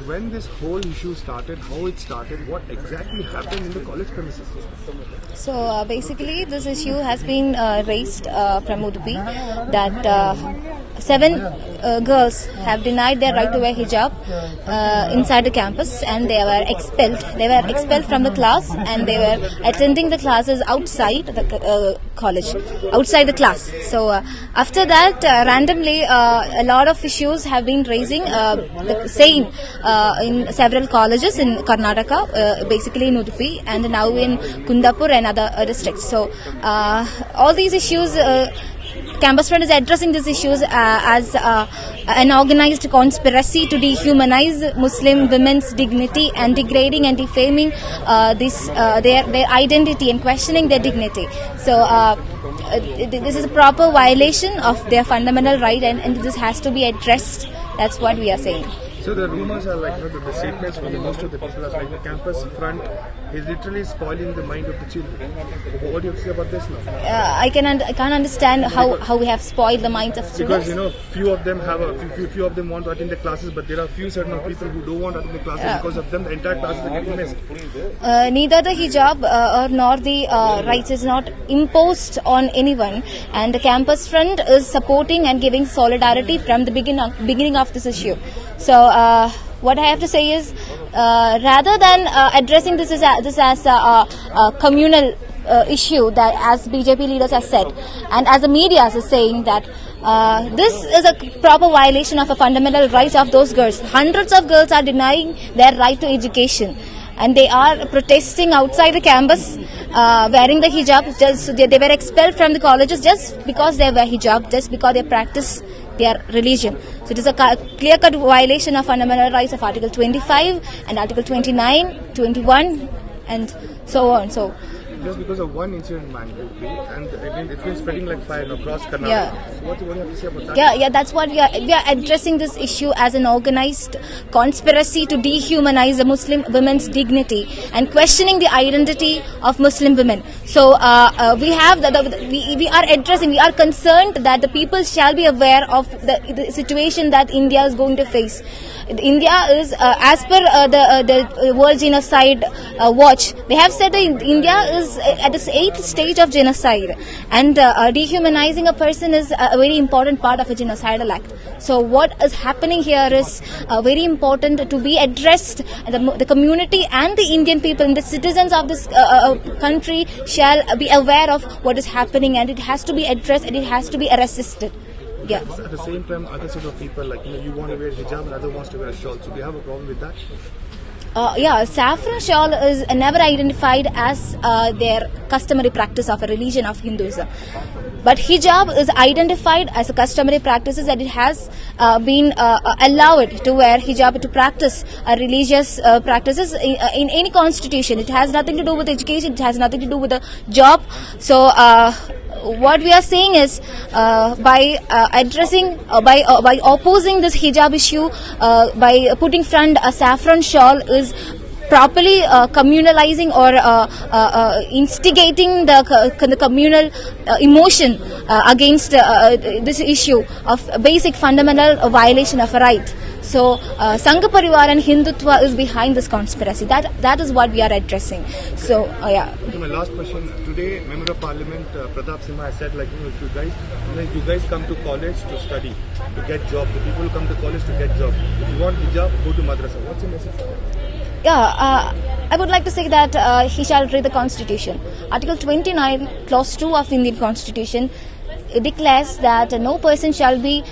when this whole issue started, how it started, what exactly happened in the college premises? So basically this issue has been raised from Udupi that 7 girls have denied their right to wear hijab inside the campus, and they were expelled. They were expelled from the class, and they were attending the classes outside the college, outside the class. So after that, randomly a lot of issues have been raising the same in several colleges in Karnataka, basically in Udupi, and now in Kundapur and other districts. So all these issues, Campus Front is addressing these issues as an organized conspiracy to dehumanize Muslim women's dignity and degrading and defaming their identity and questioning their dignity. So this is a proper violation of their fundamental right, and this has to be addressed. That's what we are saying. So the rumors are like, the statements from most of the people are like the Campus Front is literally spoiling the mind of the children. What do you have to say about this now? I can't understand how we have spoiled the minds of students. Because few of them want to attend the classes, but there are few certain people who don't want to attend the classes. Because of them, the entire classes are getting missed. Neither the hijab nor the rights is not imposed on anyone, and the Campus Front is supporting and giving solidarity from the beginning of this issue. So what I have to say is, rather than addressing this as a communal issue, that as BJP leaders have said, and as the media is saying that this is a proper violation of a fundamental right of those girls. Hundreds of girls are denying their right to education, and they are protesting outside the campus wearing the hijab. They were expelled from the colleges just because they wear hijab, just because they practice their religion. So it is a clear-cut violation of fundamental rights of Article 25 and Article 29, 21 and so on. So just because of one incident, man, and it's been spreading like fire across Karnataka. Yeah. So what do you have to say about that? Yeah, that's what we are addressing this issue as an organized conspiracy to dehumanize the Muslim women's dignity and questioning the identity of Muslim women. So we are concerned that the people shall be aware of the situation that India is going to face. India is, as per the World Genocide Watch, they have said that India is at this 8th stage of genocide, and dehumanizing a person is a very important part of a genocidal act. So what is happening here is very important to be addressed. The community and the Indian people and the citizens of this country shall be aware of what is happening, and it has to be addressed and it has to be resisted. Yeah. At the same time, other set of people, like you want to wear hijab and other wants to wear a shawl. So do you have a problem with that? Saffron shawl is never identified as their customary practice of a religion of Hinduism. But hijab is identified as a customary practice, that it has been allowed to wear hijab to practice religious practices in any constitution. It has nothing to do with education. It has nothing to do with a job. So what we are saying is, by opposing this hijab issue, by putting front a saffron shawl is properly communalizing or instigating the communal emotion against this issue of basic fundamental violation of a right. So Sangha Parivar and Hindutva is behind this conspiracy. That is what we are addressing. So yeah. Okay, my last question. Today, Member of Parliament Pratap Simha has said, if you guys come to college to study, to get job, the people who come to college to get job. If you want hijab, go to madrasa. What's the message for that? Yeah, I would like to say that he shall read the Constitution. Article 29, Clause 2 of Indian Constitution declares that no person shall be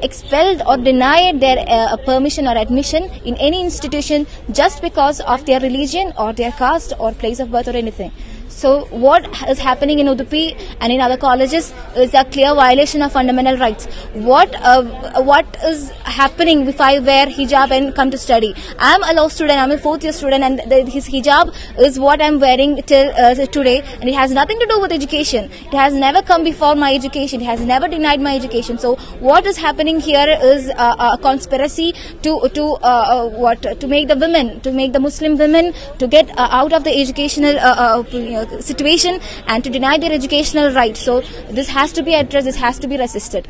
expelled or denied their permission or admission in any institution just because of their religion or their caste or place of birth or anything. So what is happening in Udupi and in other colleges is a clear violation of fundamental rights. What is happening if I wear hijab and come to study? I am a law student, I am a 4th year student, and his hijab is what I am wearing till today, and it has nothing to do with education. It has never come before my education. It has never denied my education. So what is happening here is a conspiracy to make the women, to make the Muslim women to get out of the educational situation and to deny their educational rights. So this has to be addressed, this has to be resisted.